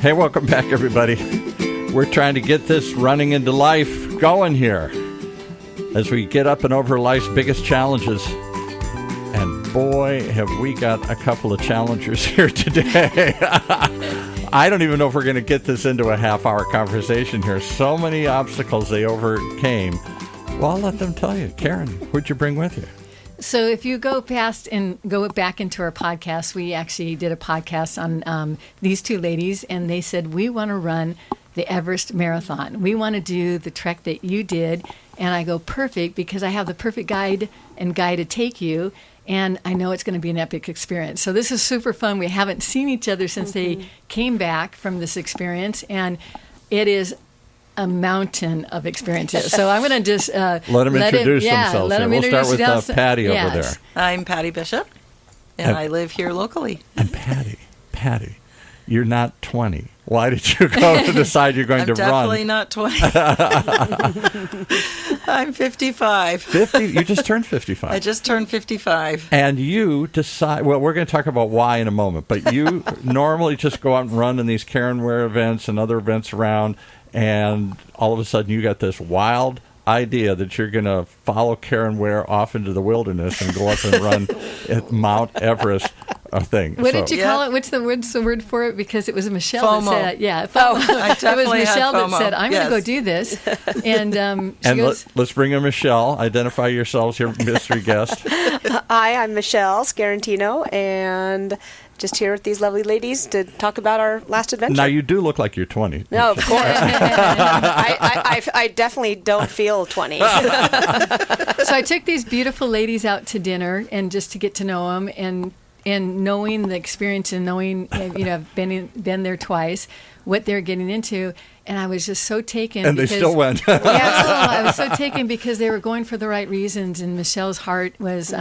Hey, welcome back, everybody. We're trying to get this running into life going here as we get up and over life's biggest challenges. And boy, have we got a couple of challengers here today. I don't even know if we're going to get this into a half-hour conversation here. So many obstacles they overcame. Well, I'll let them tell you. Karen, who'd you bring with you? So if you go past and go back into our podcast, we actually did a podcast on these two ladies, and they said, we want to run the Everest Marathon. We want to do the trek that you did. And I go, perfect, because I have the perfect guide to take you. And I know it's going to be an epic experience. So this is super fun. We haven't seen each other since they came back from this experience. And it is a mountain of experiences. So I'm going to just let them introduce themselves. We'll start with Patty over there. I'm Patty Bishop, and I live here locally. And Patty, you're not 20. Why did you go to decide you're going to run? I'm definitely not 20. I'm 55. 50? You just turned 55. I just turned 55. And you decide, well, we're going to talk about why in a moment, but you normally just go out and run in these Karen Ware events and other events around, and all of a sudden you got this wild idea that you're going to follow Karen Ware off into the wilderness and go up and run at Mount Everest thing. What did you call it? What's the word for it? Because it was Michelle FOMO. that said, yeah, FOMO. I definitely it was Michelle had FOMO. that said, I'm going to go do this. And she goes, let's bring in Michelle. Identify yourselves here, mystery guest. Hi, I'm Micelle Scarantino, and just here with these lovely ladies to talk about our last adventure. Now, you do look like you're 20. No, of course. I definitely don't feel 20. So I took these beautiful ladies out to dinner, and just to get to know them, and knowing the experience and knowing, I've been there twice, what they're getting into. And I was just so taken. And they still went. I was so taken because they were going for the right reasons. And Michelle's heart was,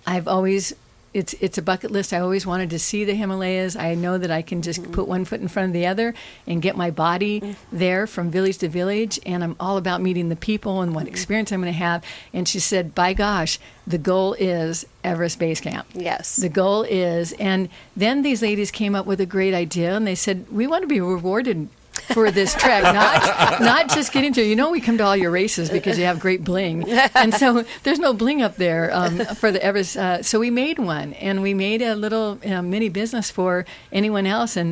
I've always... It's a bucket list. I always wanted to see the Himalayas. I know that I can just put one foot in front of the other and get my body there from village to village. And I'm all about meeting the people and what experience I'm going to have. And she said, by gosh, the goal is Everest Base Camp. Yes. The goal is. And then these ladies came up with a great idea, and they said, we want to be rewarded for this trek, not just getting to, we come to all your races because you have great bling, and so there's no bling up there for the Everest. So we made one, and we made a little mini business for anyone else, and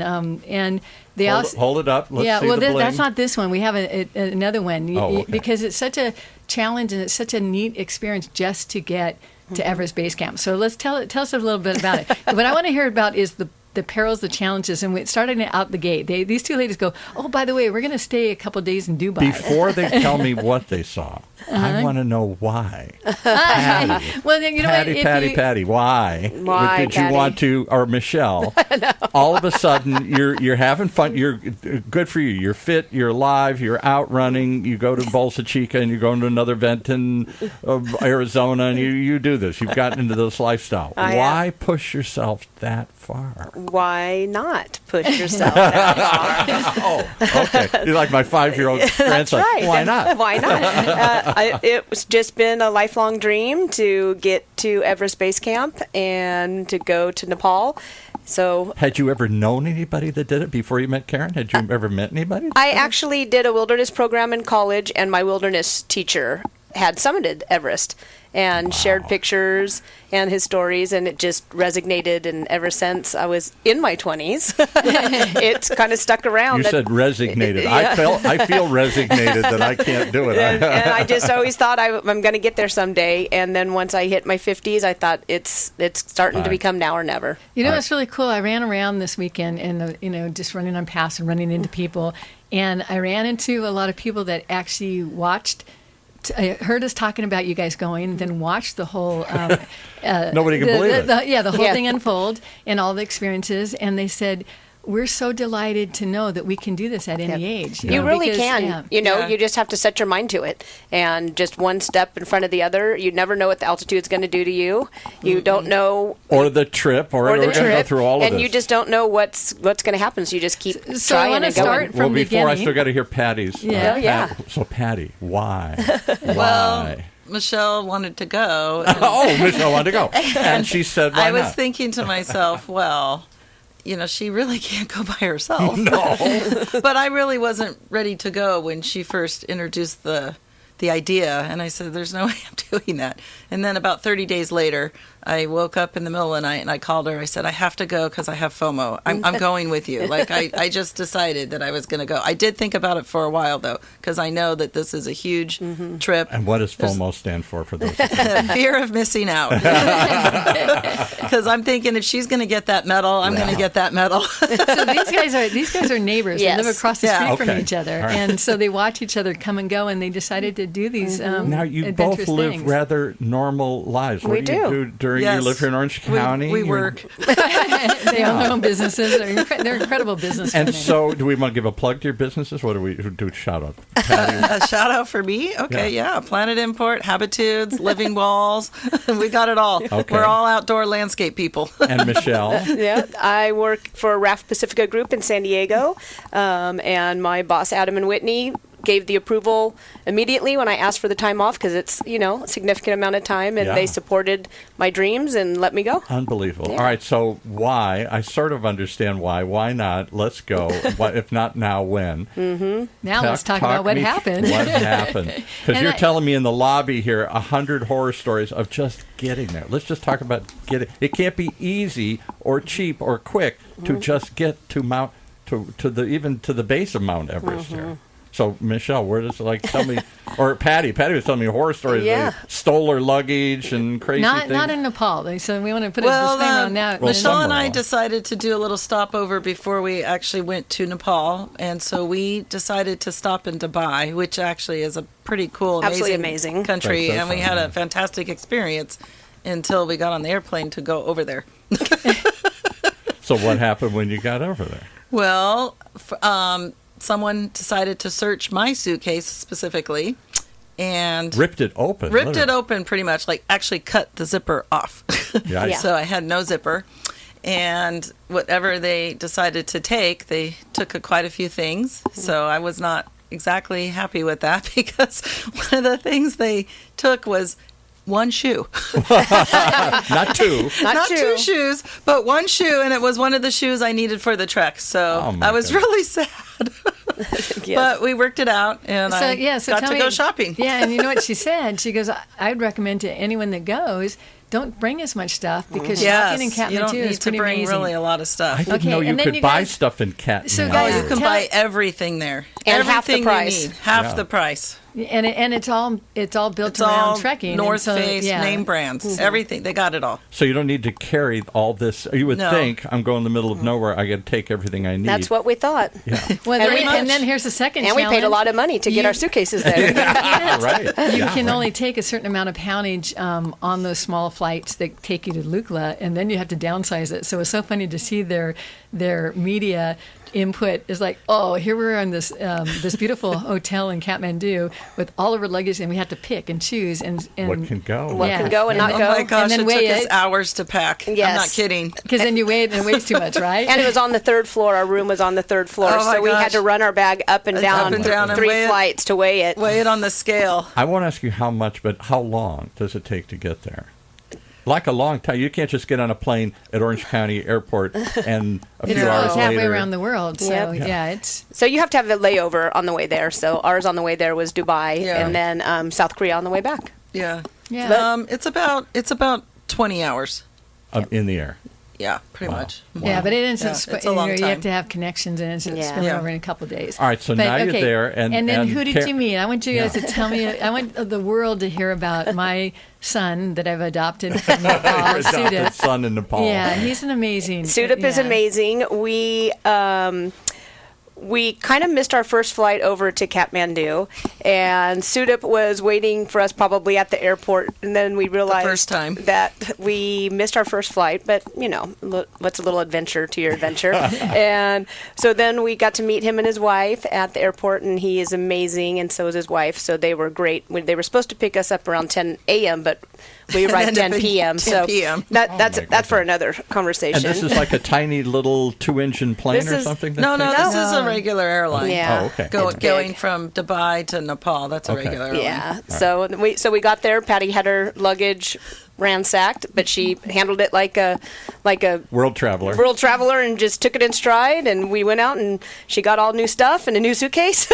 they hold it up. Let's see the bling. That's not this one. We have another one okay. Because it's such a challenge and it's such a neat experience just to get to Everest Base Camp. So let's tell us a little bit about it. What I want to hear about is the perils, the challenges, and we started out the gate. These two ladies go, oh, by the way, we're going to stay a couple of days in Dubai. Before they tell me what they saw, I want to know why. Patty, well, then, Patty, why did Patty? You want to, or Michelle, all of a sudden you're having fun, you're good for you, you're fit, you're alive, you're out running, you go to Bolsa Chica and you go into another event in Arizona, and you do this. You've gotten into this lifestyle. Why push yourself that far? Why not push yourself that far? Oh, okay. You're like my 5-year-old grandson. That's right. Why not? Why not? It's just been a lifelong dream to get to Everest Base Camp and to go to Nepal. So, had you ever known anybody that did it before you met Karen? Had you ever met anybody? I actually did a wilderness program in college, and my wilderness teacher had summited Everest and shared pictures and his stories, and it just resonated. And ever since I was in my 20s, it's kind of stuck around. You said resignated. Yeah. I feel resignated that I can't do it. And I just always thought I'm going to get there someday. And then once I hit my 50s, I thought it's starting to become now or never. It's really cool. I ran around this weekend and just running on paths and running into people, and I ran into a lot of people that actually watched. I heard us talking about you guys going, then watched the whole nobody can believe it. The whole thing unfold and all the experiences, and they said, we're so delighted to know that we can do this at any age. You really can. You just have to set your mind to it. And just one step in front of the other. You never know what the altitude's going to do to you. You don't know. Or the trip. Or we're going to go through all of this. And you just don't know what's going to happen. So you just keep trying and going. So I want to start from the beginning. Before I still got to hear Patty's. So Patty, why? Well, Michelle wanted to go. Michelle wanted to go. And she said, why I was not? thinking to myself, well, she really can't go by herself. No. But I really wasn't ready to go when she first introduced the idea, and I said, there's no way I'm doing that. And then about 30 days later, I woke up in the middle of the night and I called her. I said, I have to go because I have FOMO. I'm going with you. Like, I just decided that I was going to go. I did think about it for a while, though, because I know that this is a huge trip. And what does FOMO stand for those? Fear of missing out. Because I'm thinking if she's going to get that medal, I'm going to get that medal. So these guys are neighbors. Yes. They live across the street from Okay. each other, All right. and so they watch each other come and go. And they decided to do these. Now, you adventurous both live things. rather normal lives. What We do you do. do during you Yes. live here in Orange County? We You're- work. They own their own businesses. They're incredible businessmen. And so, do we want to give a plug to your businesses? What do we do? Shout out. Patty? A shout out for me? Okay, yeah. Planet Import, Habitudes, Living Walls. We got it all. Okay. We're all outdoor landscape people. And Michelle. Yeah, I work for Raft Pacifica Group in San Diego, and my boss Adam and Whitney gave the approval immediately when I asked for the time off because it's a significant amount of time, and Yeah. they supported my dreams and let me go. Unbelievable. All right, so why? I sort of understand why. Why not? Let's go. If not now, when? now let's talk about what me- happened. What happened? Because And you're I- telling me in the lobby here 100 horror stories of just getting there. Let's just talk about getting. It can't be easy or cheap or quick to just get to Mount to the base of Mount Everest here. So Michelle, where does tell me, or Patty was telling me horror stories. Yeah. They stole her luggage and crazy Not things. not in Nepal. So we want to put a disclaimer on that. Well, Michelle and I somewhere. decided to do a little stopover before we actually went to Nepal, and so we decided to stop in Dubai, which actually is a pretty cool, Absolutely amazing. country, Right, so and we fun, had yeah. a fantastic experience until we got on the airplane to go over there. So what happened when you got over there? Well, someone decided to search my suitcase specifically, and Ripped it open. ripped it literally. open pretty much, like actually cut the zipper off. Yeah. Yeah. So I had no zipper. And whatever they decided to take, they took quite a few things. So I was not exactly happy with that because one of the things they took was one shoe. Not two. Not two two. shoes, but one shoe. And it was one of the shoes I needed for the trek. So Oh, my I was goodness. really sad. Yes. But we worked it out, and So I yeah, so got tell to me, go shopping. Yeah, and you know what she said? She goes, "I'd recommend to anyone that goes, don't bring as much stuff because shopping in Yes, you don't Kathmandu need is to pretty bring amazing." really a lot of stuff. I didn't Okay, know you and then could you buy guys- stuff in Kathmandu. So Oh, guys, you can tell- buy everything there. And half the everything price. you need. Half Yeah. the price. And it's all built It's around all trekking. North and so, Face, yeah. name brands, everything. They got it all. So you don't need to carry all this. You would No. think, I'm going in the middle of nowhere, I got to take everything I need. That's what we thought. Yeah. Well, And then, we- and then here's the second And we challenge. paid a lot of money to get You- our suitcases there. Right. You Yeah, can right. only take a certain amount of poundage on those small flights that take you to Lukla, and then you have to downsize it. So it's so funny to see their media input is like, oh, here we're in this this beautiful hotel in Kathmandu with all of our luggage, and we have to pick and choose and What can go? What Yeah. can go and And not Oh go. my gosh, then it weigh took us it. hours to pack. I'm Yes. not kidding. because then you weigh it and it weighs too much, right? And it was on the third floor. Our room was on the third floor, Oh, my so we had gosh. to run our bag up and down, and down and 3 weigh it. flights to weigh it. Weigh it on the scale. I won't ask you how much, but how long does it take to get there? Like a long time. You can't just get on a plane at Orange County Airport and a few it's hours halfway later. around the world. So Yep. yeah, it's So you have to have a layover on the way there. So ours on the way there was Dubai, Yeah. and then South Korea on the way back. Yeah. yeah. It's about 20 hours. In the air. Yeah, pretty Wow. much. Yeah, but it ends Yeah, up it's a long you time. have to have connections and it's Yeah. spilling Yeah. over in a couple of days. All right, so now you're there, and then who did Car- you meet? I want you guys Yeah. to tell me. I want the world to hear about my son that I've adopted from Nepal, Your adopted Sudip. son in Nepal. Yeah, he's an amazing. Sudip is yeah. amazing. We kind of missed our first flight over to Kathmandu, and Sudip was waiting for us probably at the airport, and then we realized first time. that we missed our first flight, but, what's a little adventure to your adventure? And so then we got to meet him and his wife at the airport, and he is amazing, and so is his wife, so they were great. They were supposed to pick us up around 10 a.m., but we arrived ended 10 up being p.m., 10 so p.m. that's for another conversation. And this is like a tiny little 2-engine plane This or is- something? that No, takes- this is a regular airline. Yeah. Oh, okay. Go, It's big. going from Dubai to Nepal, that's a Okay. regular airline. Yeah. So we got there. Patty had her luggage ransacked, but she handled it like a World traveler. And just took it in stride. And we went out and she got all new stuff and a new suitcase.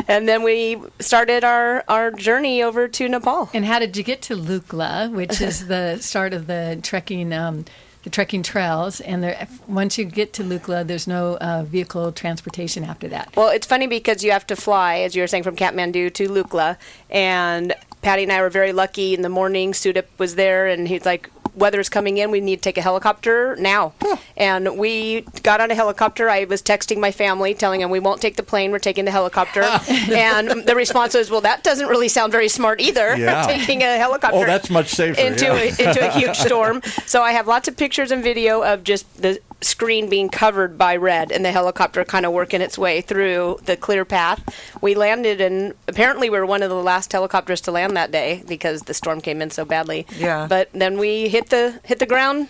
And then we started our journey over to Nepal. And how did you get to Lukla, which is the start of the trekking trails? And once you get to Lukla, there's no vehicle transportation after that. Well, it's funny because you have to fly, as you were saying, from Kathmandu to Lukla. And Patty and I were very lucky. In the morning, Sudip was there, and he's like, weather's coming in, we need to take a helicopter now. And we got on a helicopter. I was texting my family, telling them we won't take the plane, we're taking the helicopter. And the response was, well, that doesn't really sound very smart either, taking a helicopter that's much safer. into a huge storm. So I have lots of pictures and video of just the screen being covered by red and the helicopter kind of working its way through the clear path. We landed, and apparently we were one of the last helicopters to land that day because the storm came in so badly. Yeah. But then we hit the ground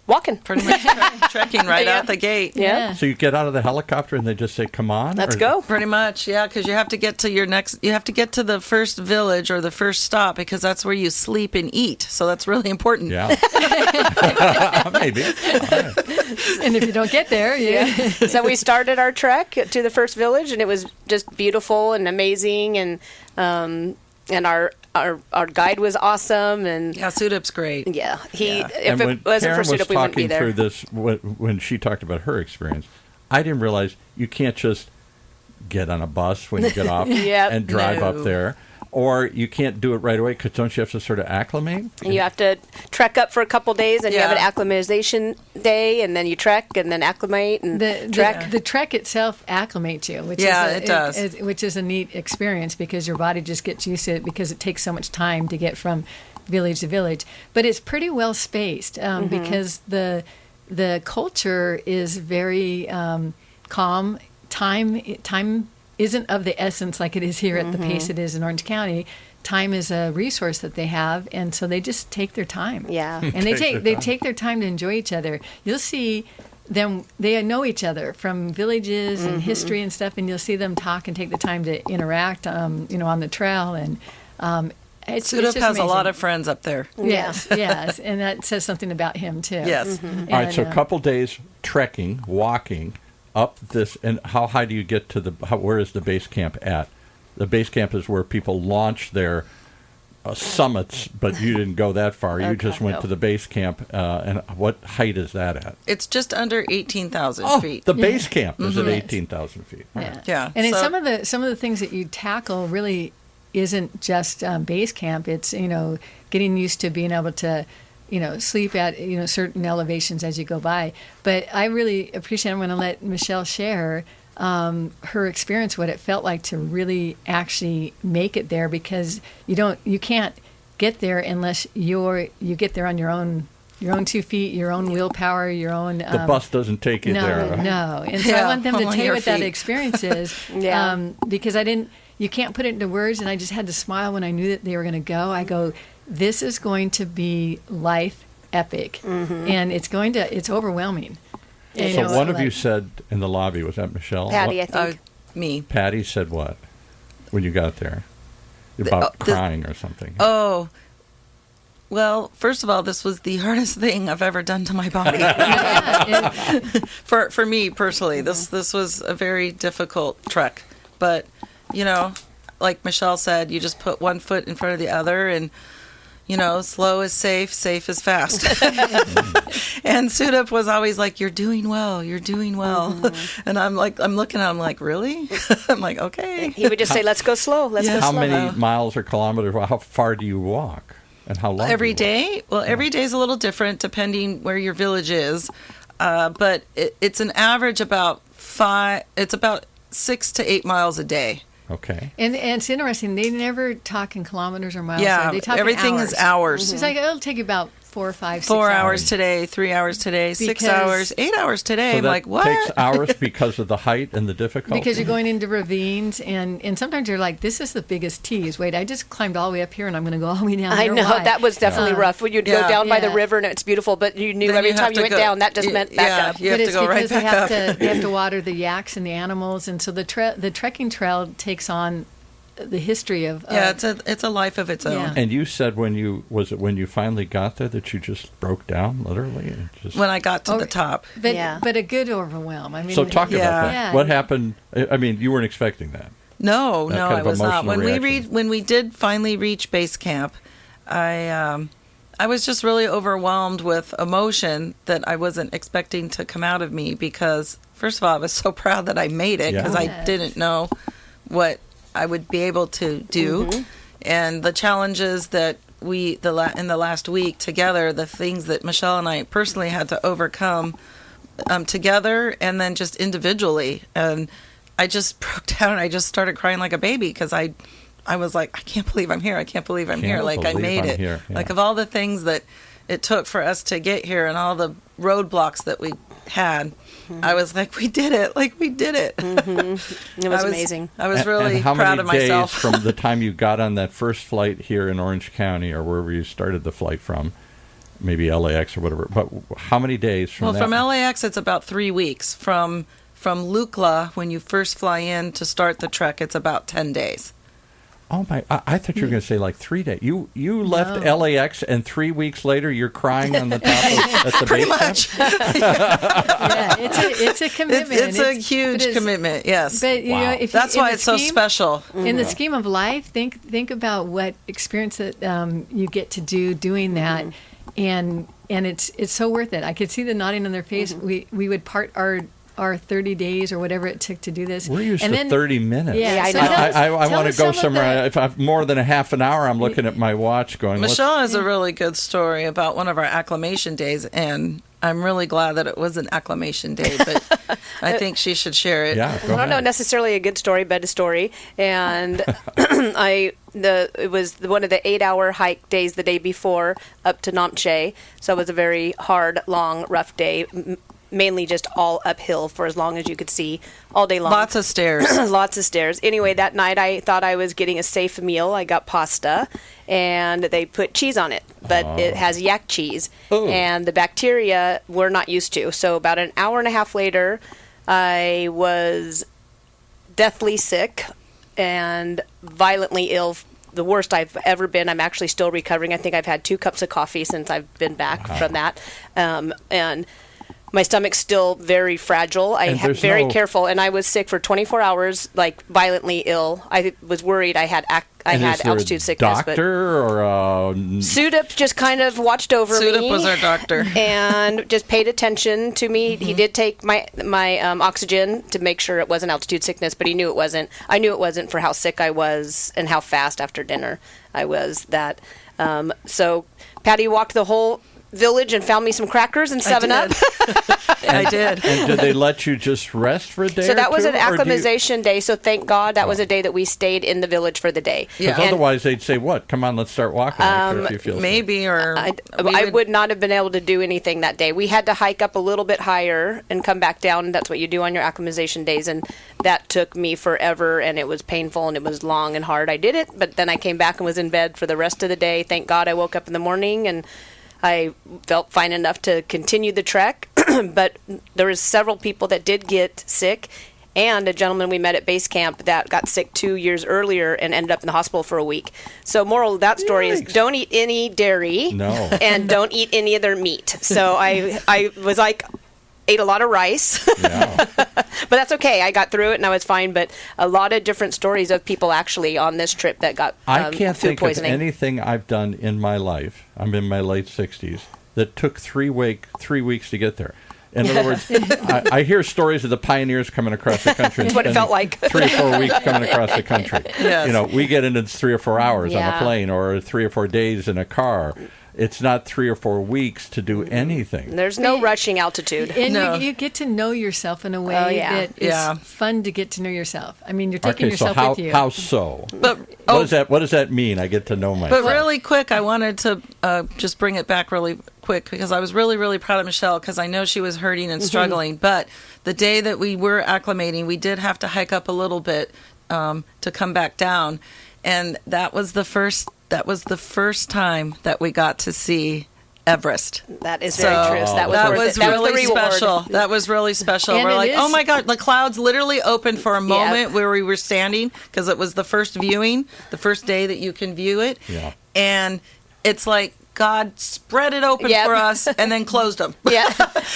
walking. Pretty much trekking right out the gate. Yeah. So you get out of the helicopter and they just say, come on? Let's go. Pretty much, yeah, because you have to get to you have to get to the first village or the first stop because that's where you sleep and eat. So that's really important. Yeah. Maybe. And if you don't get there, So we started our trek to the first village, and it was just beautiful and amazing, and our guide was awesome, and Sudip's great. yeah, And if when it wasn't Karen for Sudip, we wouldn't be talking there. through this, when she talked about her experience, I didn't realize you can't just get on a bus when you get off and drive up there. Or you can't do it right away because don't you have to sort of acclimate? And you have to trek up for a couple days, and you have an acclimatization day, and then you trek, and then acclimate, and trek. The trek itself acclimates you, which it does. which is a neat experience because your body just gets used to it because it takes so much time to get from village to village. But it's pretty well spaced because the culture is very calm. Time isn't of the essence like it is here at the pace it is in Orange County. Time is a resource that they have, and so they just take their time. Yeah. And they take their time to enjoy each other. You'll see them, they know each other from villages and history and stuff, and you'll see them talk and take the time to interact, on the trail. And it's Sudip just has amazing. a lot of friends up there. Yes, and that says something about him too. Yes. All right, so a couple days trekking, walking up this, and how high do you get to where is the base camp at? The base camp is where people launch their summits, but you didn't go that far. You just went to the base camp, and what height is that at? It's just under 18,000 feet. The base camp is at 18,000 feet. Yeah. And some of the things that you tackle really isn't just base camp. It's getting used to being able to sleep at certain elevations as you go by. But I really appreciate. I'm going to let Michelle share her experience, what it felt like to really actually make it there, because you can't get there unless you get there on your own 2 feet, your own willpower, your own. The bus doesn't take you there. No, and so I want them to tell you what that experience is, because you can't put it into words, and I just had to smile when I knew that they were going to go. I go, this is going to be life epic, and it's overwhelming. So one of you said in the lobby, was that Michelle? Patty, I think. Me. Patty said what when you got there? About crying or something. Oh, well, first of all, this was the hardest thing I've ever done to my body. For me personally, this was a very difficult trek. But, like Michelle said, you just put one foot in front of the other, and slow is safe, safe is fast. And Sudip was always like, you're doing well. And I'm looking at him like, really? I'm like, okay. He would just say, let's go slow. Let's go slow. How many miles or kilometers, how far do you walk? And how long? Every day? Well, every day is a little different depending where your village is. But it's an average about 6 to 8 miles a day. Okay. And it's interesting. They never talk in kilometers or miles. Yeah, they talk everything in hours. is hours. It's like, it'll take you about 4 or 5, 6 4 hours today, 3 hours today, 6 hours, 8 hours today. So I'm that like, what? takes hours because of the height and the difficulty? Because you're going into ravines, and sometimes you're like, this is the biggest tease. Wait, I just climbed all the way up here, and I'm going to go all the way down I there. know. Why? That was definitely rough. When you'd go down by the river, and it's beautiful, but you knew Then every you time have you to went down, that just meant back up. You have to go right back up. They have to water the yaks and the animals, and so the trekking trail takes on the history of. It's a life of its own. Yeah. And you said when you finally got there that you just broke down, literally? And just... When I got to the top. But a good overwhelm. I mean, So talk about that. Yeah. What happened? I mean, you weren't expecting that. No, That kind I of was not. emotional reaction. When we did finally reach base camp, I was just really overwhelmed with emotion that I wasn't expecting to come out of me because, first of all, I was so proud that I made it because I didn't know what I would be able to do. Mm-hmm. And the challenges that in the last week together, the things that Michelle and I personally had to overcome together and then just individually. And I just broke down and I just started crying like a baby because I was like, I can't believe I'm here. I can't believe I'm here. Like, I made it. Here. Yeah. Like, of all the things that it took for us to get here and all the roadblocks that we had, I was like, we did it. Like, we did it. Mm-hmm. It was amazing. I was really and proud of myself. How many days from the time you got on that first flight here in Orange County or wherever you started the flight from, maybe LAX or whatever, but how many days from that? Well, from LAX, it's about 3 weeks. From Lukla, when you first fly in to start the trek, it's about 10 days. Oh my! I thought you were going to say like 3 days. You left LAX and 3 weeks later you're crying on the top at the Pretty base much. Yeah, it's a commitment. It's a huge commitment. Yes. But you know, if that's why it's so special. In the scheme of life, think about what experience that you get to do doing that, and it's so worth it. I could see the nodding on their face. We would part our 30 days or whatever it took to do this. We're used to 30 minutes. Yeah, I want to go somewhere. If I've more than a half an hour, I'm looking at my watch going, Michelle has a really good story about one of our acclimation days, and I'm really glad that it was an acclimation day, but I think she should share it. Yeah, go I don't know ahead. necessarily a good story, but a story. And it was one of the 8-hour hike days the day before up to Namche. So it was a very hard, long, rough day. Mainly just all uphill for as long as you could see all day long. Lots of stairs. Lots of stairs. Anyway, that night I thought I was getting a safe meal. I got pasta, and they put cheese on it, but it has yak cheese. Ooh. And the bacteria we're not used to. So about an hour and a half later, I was deathly sick and violently ill. The worst I've ever been. I'm actually still recovering. I think I've had 2 cups of coffee since I've been back from that. And my stomach's still very fragile. I am very careful, and I was sick for 24 hours, like violently ill. I was worried I had altitude sickness. Doctor or Sudup just kind of watched over me. Sudup was our doctor and just paid attention to me. He did take my oxygen to make sure it wasn't altitude sickness, but he knew it wasn't. I knew it wasn't for how sick I was and how fast after dinner I was. That so Patty walked the whole village and found me some crackers and 7-Up. I did. And did they let you just rest for a day? So that was an or acclimatization day. So thank God that was a day that we stayed in the village for the day. Because otherwise they'd say, "What? Come on, let's start walking." If you feel maybe, or I would not have been able to do anything that day. We had to hike up a little bit higher and come back down. That's what you do on your acclimatization days, and that took me forever, and it was painful, and it was long and hard. I did it, but then I came back and was in bed for the rest of the day. Thank God I woke up in the morning and I felt fine enough to continue the trek, but there was several people that did get sick, and a gentleman we met at base camp that got sick 2 years earlier and ended up in the hospital for a week. So moral of that story is don't eat any dairy and don't eat any other meat. So I was like, ate a lot of rice, but that's okay. I got through it and I was fine. But a lot of different stories of people actually on this trip that got I can't food think poisoning. of anything I've done in my life. I'm in my late 60s that took 3 weeks to get there. In other words, I hear stories of the pioneers coming across the country. That's what it felt like. 3 or 4 weeks coming across the country. Yes. You know, we get into 3 or 4 hours on a Yeah. plane or 3 or 4 days in a car. It's not 3 or 4 weeks to do anything. There's no rushing altitude. And you get to know yourself in a way that is fun to get to know yourself. I mean, you're taking yourself with you. How so? But What does that mean? I get to know myself. But really quick, I wanted to just bring it back really quick because I was really, really proud of Michelle because I know she was hurting and struggling. But the day that we were acclimating, we did have to hike up a little bit to come back down, and that was the first time that we got to see Everest. That is very true. So that was, worth was it. That really was the reward. special. That was really special. And We're it like, is- oh my God, the clouds literally opened for a moment where we were standing because it was the first viewing, the first day that you can view it. Yeah. And it's like God spread it open Yep. for us and then closed them. Yeah,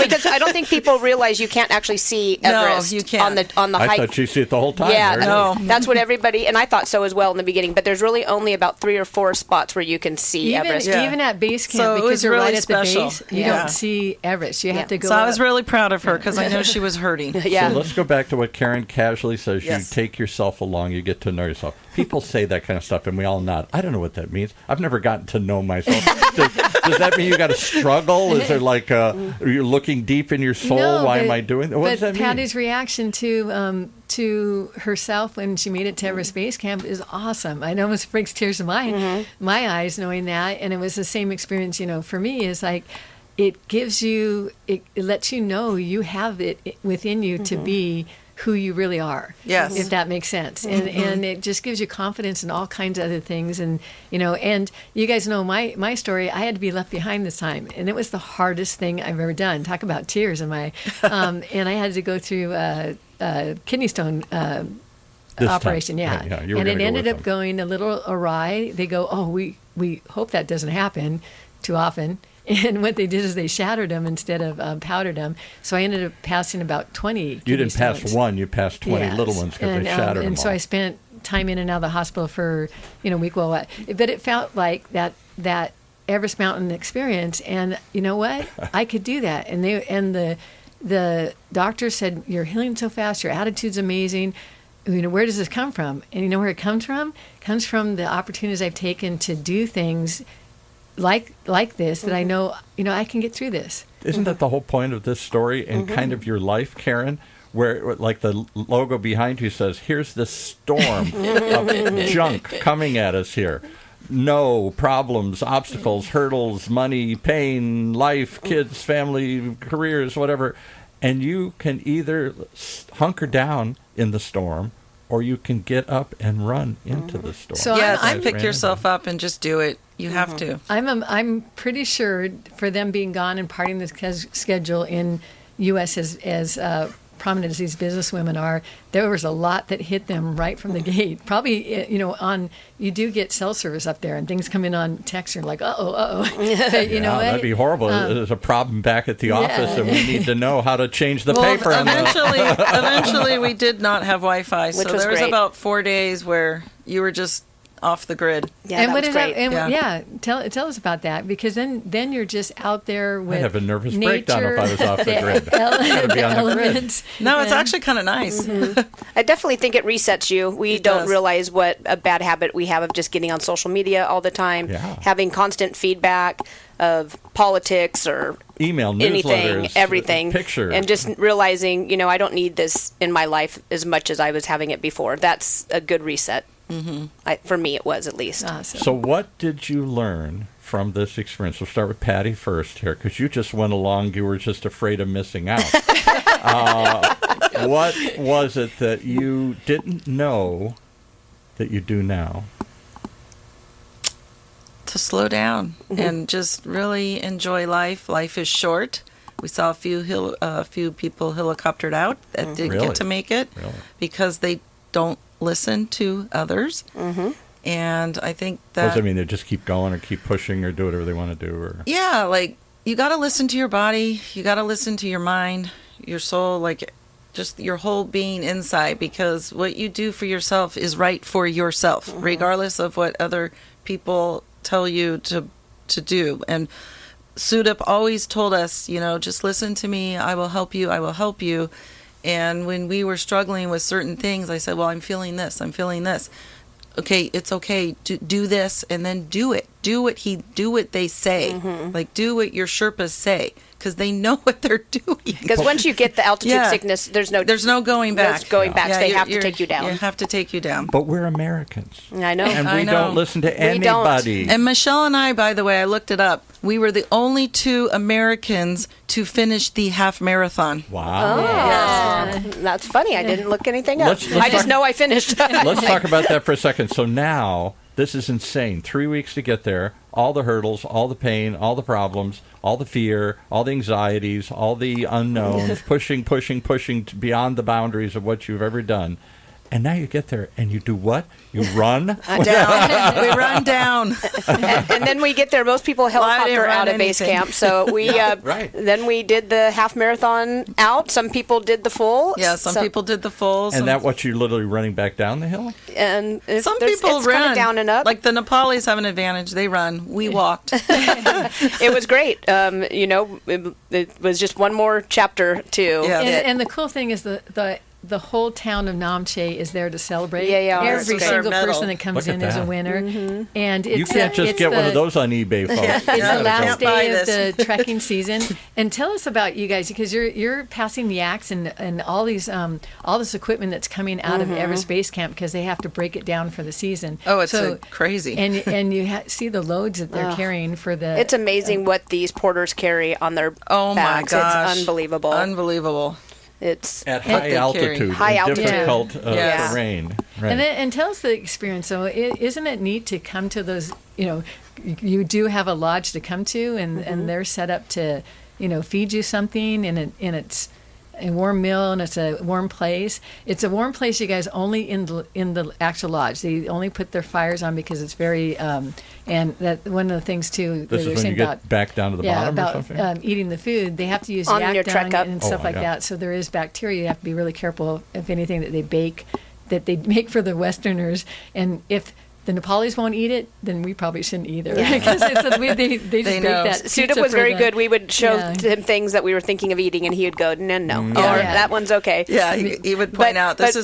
because I don't think people realize you can't actually see No, Everest you can't. on the I hike. thought you see it the whole time. Yeah, there. No. that's what everybody, and I thought so as well in the beginning. But there's really only about 3 or 4 spots where you can see Everest. Yeah. Even at base camp, So it because was you're really right at special. the base, you Yeah. don't see Everest. You have to go So I up. was really proud of her because I know she was hurting. Yeah. So let's go back to what Karen casually says. Yes. You take yourself along, you get to know yourself. People say that kind of stuff, and we all nod. I don't know what that means. I've never gotten to know myself. Does that mean you got to struggle? Is there like you're looking deep in your soul? No, Why but- am I doing that? What does but that mean? Patty's reaction to herself when she made it to Everest Base Camp is awesome. I know it almost brings tears to my eyes knowing that, and it was the same experience. For me is like it gives you, it lets you know you have it within you to be who you really are. Yes. If that makes sense. And it just gives you confidence in all kinds of other things. And, and you guys know my story. I had to be left behind this time. And it was the hardest thing I've ever done. Talk about tears in my, and I had to go through a kidney stone This operation. time. Yeah. Right, yeah, you were And gonna it go ended with up them. going a little awry. They go, oh, we hope that doesn't happen too often. And what they did is they shattered them instead of powdered them. So I ended up passing about 20 You kidney didn't pass stones. one, you passed 20 Yes. little ones because And, they shattered them and so all. I spent time in and out of the hospital for a week. But it felt like that Everest Mountain experience, and you know what? I could do that. And the doctor said, "You're healing so fast. Your attitude's amazing. Where does this come from?" And you know where it comes from? It comes from the opportunities I've taken to do things like this that I know I can get through this. Isn't that the whole point of this story and kind of your life, Karen? Where, like the logo behind you says, here's this storm of junk coming at us here. No problems, obstacles, hurdles, money, pain, life, kids, family, careers, whatever. And you can either hunker down in the storm or you can get up and run into the storm. So Yes, I'm- pick yourself up and just do it. You have to. I'm pretty sure for them being gone and parting the schedule in U.S. as prominent as these businesswomen are, there was a lot that hit them right from the gate. Probably, you do get cell service up there and things come in on text and you're like, uh-oh. But you know what? That'd be horrible. There's a problem back at the office and we need to know how to change the paper. Eventually, we did not have Wi-Fi, so Which was there was great. about 4 days where you were just off the grid. Yeah, And that what was is great. that? And Yeah. tell us about that, because then you're just out there with I'd have a nervous nature, breakdown if I was off the grid. Gotta be the on the grid. elements. No, it's and- actually kind of nice. I definitely think it resets you. We It don't does. realize what a bad habit we have of just getting on social media all the time, Yeah. having constant feedback of politics or Email, anything, newsletters, everything, pictures. and just realizing, I don't need this in my life as much as I was having it before. That's a good reset. For me, it was at least. Awesome. So what did you learn from this experience? We'll start with Patty first here, because you just went along. You were just afraid of missing out. What was it that you didn't know that you do now? To slow down and just really enjoy life. Life is short. We saw a few people helicoptered out that didn't Really? get to make it Really? because they don't listen to others. And I think What that does that mean? They just keep going or keep pushing or do whatever they want to do? Or yeah, like you got to listen to your body, you got to listen to your mind, your soul, like just your whole being inside, because what you do for yourself is right for yourself, regardless of what other people tell you to do. And Sudip always told us, just listen to me, I will help you, I will help you. And when we were struggling with certain things, I said, well, I'm feeling this. Okay, it's okay. Do this and then do it. Do what they say. Like, do what your Sherpas say, because they know what they're doing. Because once you get the altitude Yeah. sickness, there's no going back. No going back. So they you're- have to take you down. They have to take you down. But we're Americans. I know. And I we know. don't listen to We don't. anybody. And Michelle and I, by the way, I looked it up. We were the only 2 Americans to finish the half marathon. Wow. Oh, that's funny. I didn't look anything up. Let's I just talk- know I finished. Let's talk about that for a second. So now This is insane. 3 weeks to get there, all the hurdles, all the pain, all the problems, all the fear, all the anxieties, all the unknowns, pushing beyond the boundaries of what you've ever done. And now you get there, and you do what? You run? Down. We run down. And then we get there. Most people helicopter out of base camp. So we right. Then we did the half marathon out. Some people did the full. Yeah, some people did the full. And that what you're literally running back down the hill? And some people it's run kind of down and up. Like the Nepalis have an advantage. They run. We walked. It was great. It was just one more chapter too. Yeah. And the cool thing is the whole town of Namche is there to celebrate. Yeah. Every single medal. person that comes Look in at is a that. winner. Mm-hmm. And You can't just get one of those on eBay, folks. It's Yeah, the last can't buy day of this. the trekking season. And tell us about you guys, because you're passing the axe and all these all this equipment that's coming out of Everest Base Camp because they have to break it down for the season. Oh, it's crazy. And you see the loads that they're carrying for the. It's amazing what these porters carry on their Oh my backs. gosh. It's unbelievable. Unbelievable. It's At high altitude, High altitude. difficult Yeah. terrain. Right. And tell us the experience. So isn't it neat to come to those, you do have a lodge to come to and they're set up to, feed you something and it's a warm meal and it's a warm place. It's a warm place, you guys, only in the actual lodge. They only put their fires on because it's very, and that one of the things too. This is when you get back down to the bottom or something? about eating the food. They have to use On yak your dung trek up. and Oh stuff my like God. that. So there is bacteria. You have to be really careful if anything that they bake, that they make for the Westerners. And if the Nepalis won't eat it, then we probably shouldn't either. Because they just bake know. that. Sudip pizza was for very them. good. We would show Yeah. him things that we were thinking of eating, and he would go, no, or Yeah. that one's okay. Yeah, he would point But- out, this but-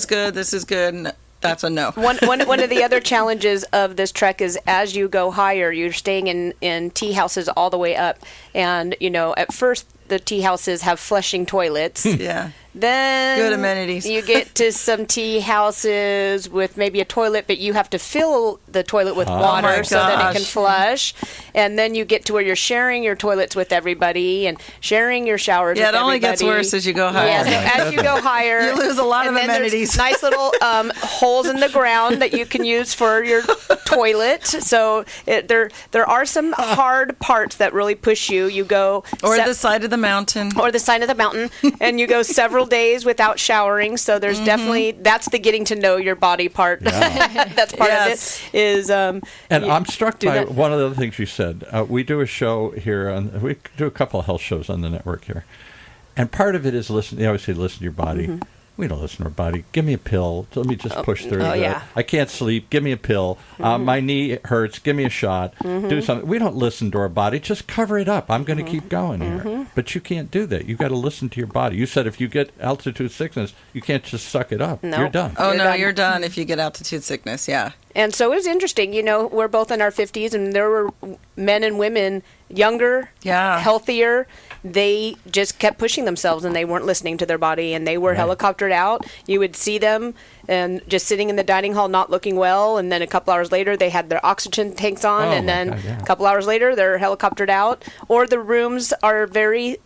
is good, and that's a no. One of the other challenges of this trek is as you go higher, you're staying in tea houses all the way up. And, at first the tea houses have flushing toilets. Yeah. Then Good amenities. You get to some tea houses with maybe a toilet, but you have to fill the toilet with water my so that it can gosh. flush. And then you get to where you're sharing your toilets with everybody and sharing your showers Yeah, with it only everybody. gets worse as you go higher. Yeah, so as you go higher, You lose a lot and of then there's amenities. Nice little holes in the ground that you can use for your toilet. So there are some hard parts that really push you. You go Or the side of the mountain. or the side of the mountain, and you go several days without showering. So there's definitely that's the getting to know your body part. That's part Yes. of it. Is And I'm struck do by that. one of the other things you said. We do a show here, we do a couple of health shows on the network here. And part of it is listen. They always say, listen to your body. We don't listen to our body. Give me a pill. Let me just push through. yeah. I can't sleep. Give me a pill. My knee hurts. Give me a shot. Do something. We don't listen to our body. Just cover it up. I'm going to keep going here. But you can't do that. You've got to listen to your body. You said if you get altitude sickness, you can't just suck it up. No. You're done. Oh, You're no, done. you're done if you get altitude sickness, yeah. And so it was interesting. We're both in our 50s, and there were men and women, younger, Yeah. healthier. They just kept pushing themselves, and they weren't listening to their body, and they were Right. helicoptered out. You would see them and just sitting in the dining hall not looking well, and then a couple hours later they had their oxygen tanks on, Oh, and my then God, yeah. a couple hours later they're helicoptered out. Or the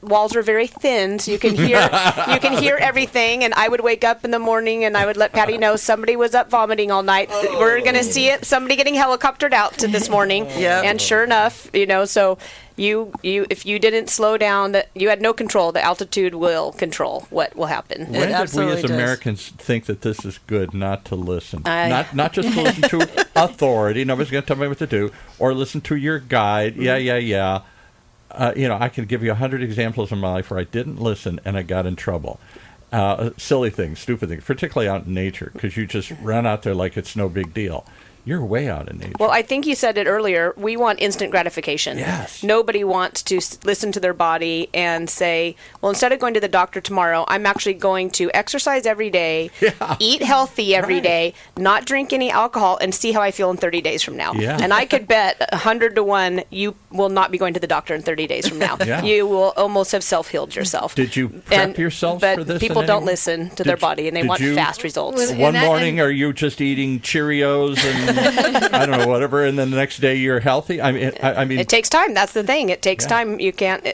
walls are very thin, so you can hear everything. And I would wake up in the morning and I would let Patty know somebody was up vomiting all night. We're gonna see it, somebody getting helicoptered out to this morning. Yep. And sure enough, so you if you didn't slow down, that you had no control. The altitude will control what will happen. When did we absolutely as does. Americans think that this is good not to listen? Not just to listen to authority. Nobody's going to tell me what to do. Or listen to your guide. Yeah. I can give you 100 examples in my life where I didn't listen and I got in trouble. Silly things, stupid things, particularly out in nature, because you just run out there like it's no big deal. You're way out in nature. Well, I think you said it earlier. We want instant gratification. Yes. Nobody wants to listen to their body and say, well, instead of going to the doctor tomorrow, I'm actually going to exercise every day, eat healthy every Right. day, not drink any alcohol, and see how I feel in 30 days from now. Yeah. And I could bet 100 to 1 you will not be going to the doctor in 30 days from now. Yeah. You will almost have self-healed yourself. Did you prep yourself but for this? people in don't any- listen to their body, and they did want you- fast results. Well, One And morning, are you just eating Cheerios and I don't know, whatever, and then the next day you're healthy? I mean, It takes time. That's the thing. It takes Yeah. time. You can't.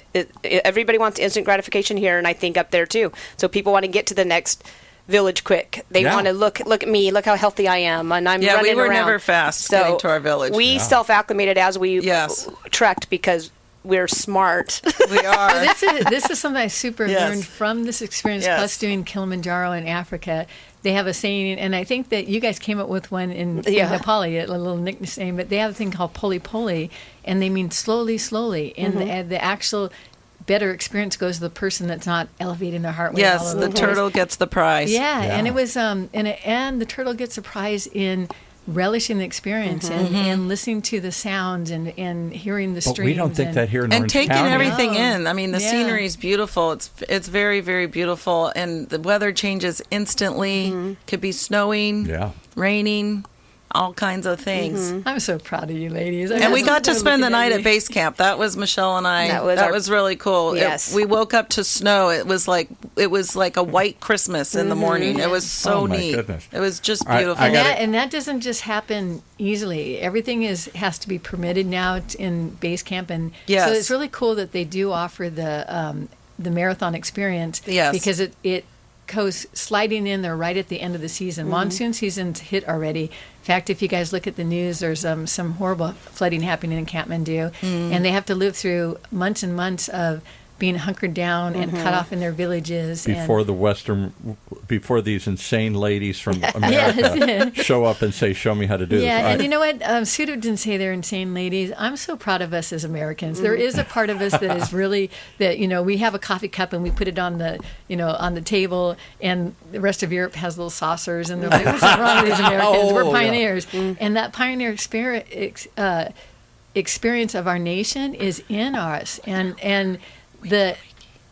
Everybody wants instant gratification here, and I think up there too. So people want to get to the next village quick. They Yeah. want to look at me, look how healthy I am, and I'm Yeah, running we were around. never fast So getting to our village. We self-acclimated as we Yes. trekked because we're smart. We are. This is something I super Yes. learned from this experience, Yes. plus doing Kilimanjaro in Africa. They have a saying, and I think that you guys came up with one in Nepal, a little nickname, but they have a thing called poli poli, and they mean slowly, slowly. And the actual better experience goes to the person that's not elevating their heart rate. all Yes, over the place. turtle gets the prize. Yeah, Yeah. and it was and the turtle gets a prize in relishing the experience and listening to the sounds and hearing the streams. But we don't think that here in And Orange taking County. everything No. in. I mean, the Yeah. scenery is beautiful. It's very, very beautiful, and the weather changes instantly. Could be snowing, Yeah. raining, all kinds of things. I'm so proud of you ladies. And we got to spend the night at base camp. That was Michelle and I. That was really cool. Yes. We woke up to snow. It was like a white Christmas in the morning. It was so Oh, my neat. goodness. It was just All right, beautiful. I gotta- And that doesn't just happen easily. Everything has to be permitted now in base camp, and Yes. so it's really cool that they do offer the marathon experience. Yes. Because it goes sliding in there right at the end of the season. Monsoon season's hit already. In fact, if you guys look at the news, there's some horrible flooding happening in Kathmandu, and they have to live through months and months of being hunkered down and cut off in their villages. Before these insane ladies from America show up and say, "Show me how to do this." Yeah, All and right. you know what? Sudo didn't say they're insane ladies. I'm so proud of us as Americans. There is a part of us that is really that we have a coffee cup and we put it on the on the table, and the rest of Europe has little saucers, and they're like, "What's wrong with these Americans? Oh, We're yeah. pioneers." And that pioneer experience of our nation is in us, and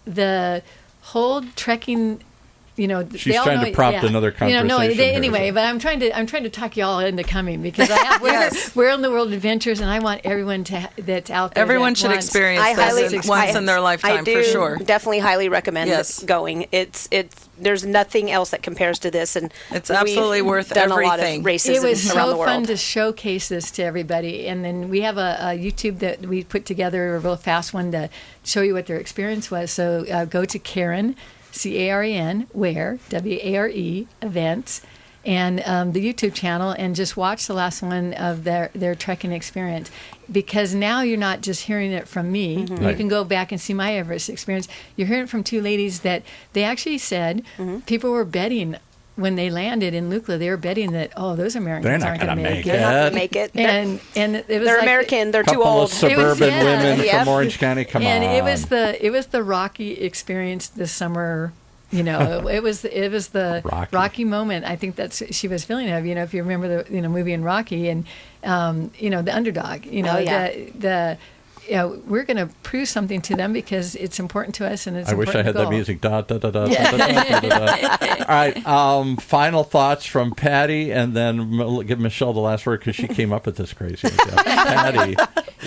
the whole trekking. She's they all trying know to it, prompt another conversation here, anyway, so. but I'm trying to talk you all into coming because we're on the World Adventures, and I want everyone that's out there. Everyone that should wants- experience I highly this once in their lifetime, I do for sure. definitely highly recommend Yes. going. It's there's nothing else that compares to this, and It's absolutely we've worth done a lot everything. of races It was around so the world. fun to showcase this to everybody, and then we have a YouTube that we put together, a real fast one to show you what their experience was. So go to Karen, CAREN, Ware, WARE, events, and the YouTube channel, and just watch the last one of their trekking experience. Because now you're not just hearing it from me. You Right. can go back and see my Everest experience. You're hearing it from two ladies that they actually said people were betting when they landed in Lukla. They were betting that those Americans They're not aren't going gonna to make make They're not it. going to make it. And it was They're like, American. They're too Couple old. of suburban yeah, women yeah. from Orange County. Come and on. it was the Rocky experience this summer. It was the Rocky. moment. I think that's what she was feeling of. If you remember the movie in Rocky, and the underdog. Oh, yeah. We're going to prove something to them because it's important to us, and it's. I wish I had that goal. music. Da, da, da, da, da, da, da, da, da. All right. Final thoughts from Patty, and then give Michelle the last word because she came up with this crazy idea. Patty,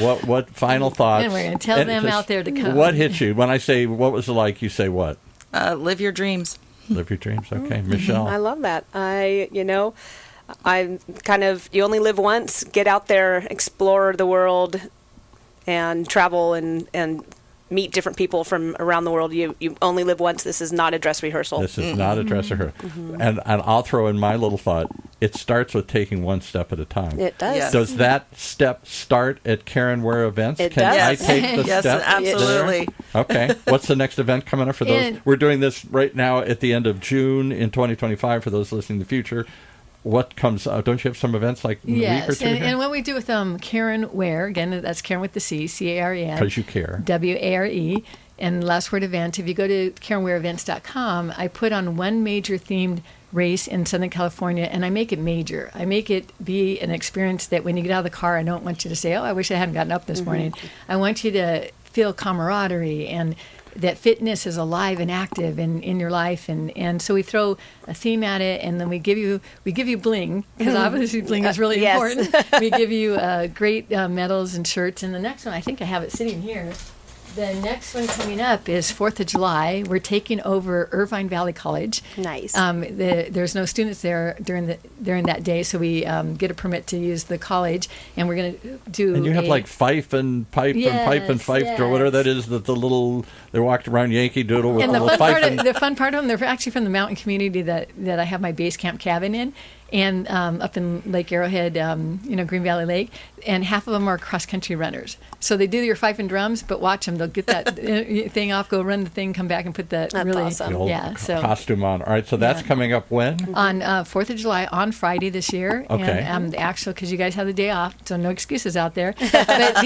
what final thoughts? And we're going to tell them just out there to come. What hit you when I say what was it like? You say what? Live your dreams. Live your dreams. Okay, Michelle. I love that. I'm kind of, you only live once. Get out there, explore the world, and travel and meet different people from around the world. You only live once. This is not a dress rehearsal. This is not a dress rehearsal. And I'll throw in my little thought. It starts with taking one step at a time. It does. Yes. Does that step start at Karen Ware events? It Can does. I Yes. take the Yes, step? absolutely. there? Okay. What's the next event coming up for those? And- We're doing this right now at the end of June in 2025 for those listening in the future. What comes up? Don't you have some events like in a week or Yes, two? and what we do with Karen Ware, again, that's Karen with the C, CAREN. Because you care. WARE. And last word event, if you go to KarenWareEvents.com, I put on one major themed race in Southern California, and I make it major. I make it be an experience that when you get out of the car, I don't want you to say, "Oh, I wish I hadn't gotten up this morning." I want you to feel camaraderie and that fitness is alive and active in your life, and so we throw a theme at it, and then we give you bling, because obviously bling is really Yes. important. We give you great medals and shirts, and the next one, I think I have it sitting here. The next one coming up is 4th of July. We're taking over Irvine Valley College. Nice. There's no students there during that day, so we get a permit to use the college, and we're going to do. And you have like fife and pipe and pipe and fife or whatever that is. That the little they walked around Yankee Doodle with and the little fife. The fun part of them, they're actually from the mountain community that I have my base camp cabin in. And up in Lake Arrowhead, Green Valley Lake, and half of them are cross-country runners. So they do your fife and drums, but watch them. They'll get that thing off, go run the thing, come back and put that That's awesome. The old so costume on. All right, so that's coming up when? On 4th of July, on Friday this year. Okay. And the actual, because you guys have the day off, so no excuses out there. But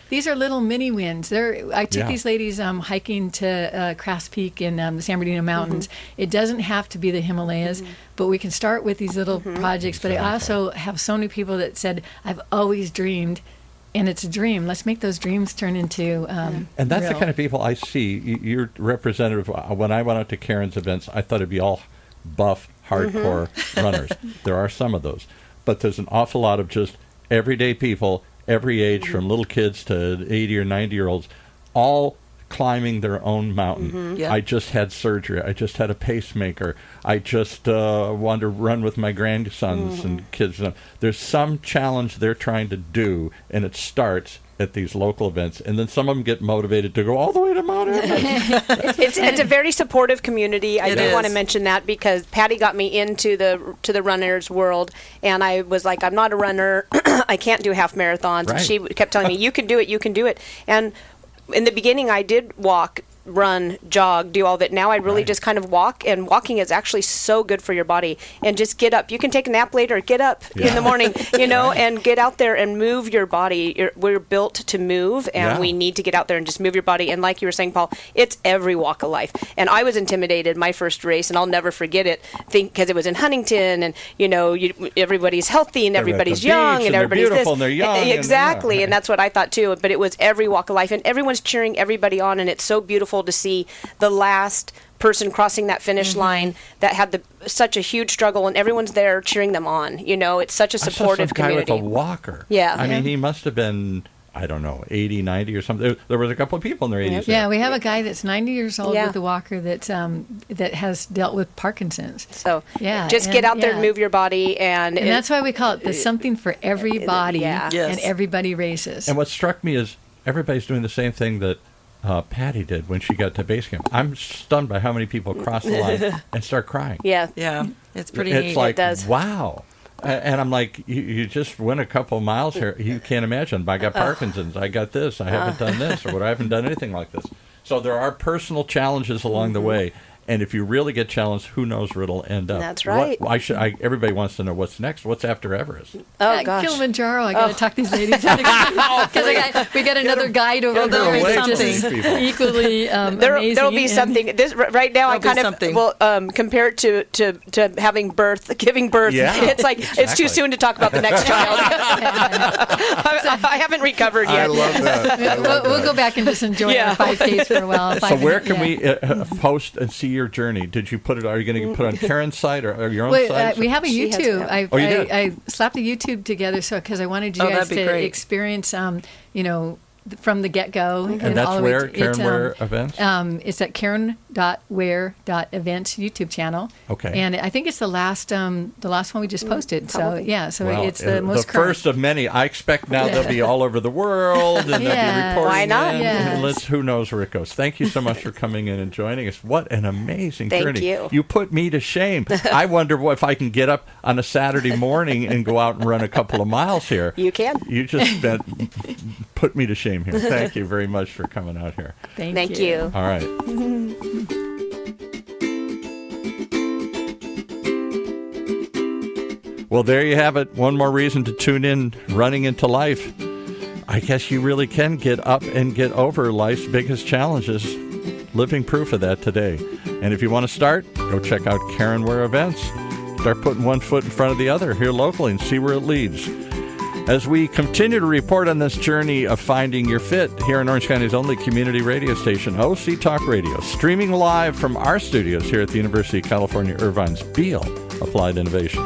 these are little mini wins. I took these ladies hiking to Crafts Peak in the San Bernardino Mountains. It doesn't have to be the Himalayas, but we can start with these little projects. But I also have so many people that said, I've always dreamed, and it's a dream. Let's make those dreams turn into And that's real. the kind of people I see. You're representative. When I went out to Karen's events, I thought it'd be all buff, hardcore runners. There are some of those. But there's an awful lot of just everyday people, every age, from little kids to 80 or 90-year-olds, all climbing their own mountain. Yeah. I just had surgery. I just had a pacemaker. I just wanted to run with my grandsons and kids. There's some challenge they're trying to do, and it starts at these local events, and then some of them get motivated to go all the way to Mount Everest. It's a very supportive community. I It do want to is. mention that because Patty got me into the runners world, and I was like, I'm not a runner. I can't do half marathons. Right. And she kept telling me, you can do it, you can do it. And in the beginning, I did walk, run, jog, do all of it. Now I really just kind of walk, and walking is actually so good for your body. And just get up. You can take a nap later. Get up in the morning, and get out there and move your body. We're built to move, and we need to get out there and just move your body. And like you were saying, Paul, it's every walk of life. And I was intimidated my first race, and I'll never forget it, because it was in Huntington, and everybody's healthy and everybody's young and everybody's beautiful this. and they're young. Exactly, and that's what I thought too. But it was every walk of life, and everyone's cheering everybody on, and it's so beautiful to see the last person crossing that finish line that had such a huge struggle, and everyone's there cheering them on. It's such a supportive community. Guy with a walker. Yeah. I mean, he must have been, I don't know, 80, 90 or something. There was a couple of people in their 80s. Yeah, we have a guy that's 90 years old with a walker that has dealt with Parkinson's. So Yeah, just get out there and move your body, and that's why we call it the something for everybody Yeah. Yes. and everybody races. And what struck me is everybody's doing the same thing that Patty did when she got to base camp. I'm stunned by how many people cross the line and start crying. Yeah. It's pretty It's neat. like, It does. wow. And I'm like, you just went a couple miles here. You can't imagine. I got Parkinson's. I got this. I haven't done this, or I haven't done anything like this. So there are personal challenges along the way. And if you really get challenged, who knows where it'll end up? That's right. Everybody wants to know what's next. What's after Everest? Oh gosh. Kilimanjaro, I got to talk these ladies because we got another guide over there'll there. be that's just something. equally amazing. There'll be something. This right now, I There'll be kind of something. compare it to having birth, giving birth. Yeah, It's like it's exactly. too soon to talk about the next child. I haven't recovered I yet. love that. We'll go back and just enjoy our 5Ks for a while. So where can we post and see your journey? Did you put it? Are you going to put it on Karen's site or your own site? We have a She has YouTube. it. Oh, you did? I slapped a YouTube together because I wanted you Oh, guys that'd be to great. experience, from the get-go. And that's all the way where to- Karen Ware Events? It's at Karen.Ware.events YouTube channel. Okay. And I think it's the last one we just posted. So, yeah. So Well, it's the most current. first of many. I expect now they'll be all over the world, and they'll be Yeah. reporting Why not? in. Yes. Who knows where it goes. Thank you so much for coming in and joining us. What an amazing Thank journey. you. You put me to shame. I wonder if I can get up on a Saturday morning and go out and run a couple of miles here. You can. You just put me to shame here. Thank you very much for coming out here. Thank you. All right. Well, there you have it. One more reason to tune in, Running into Life. I guess you really can get up and get over life's biggest challenges. Living proof of that today. And if you want to start, go check out Karen Ware Events. Start putting one foot in front of the other here locally and see where it leads. As we continue to report on this journey of finding your fit here in Orange County's only community radio station, OC Talk Radio, streaming live from our studios here at the University of California, Irvine's Beale Applied Innovation.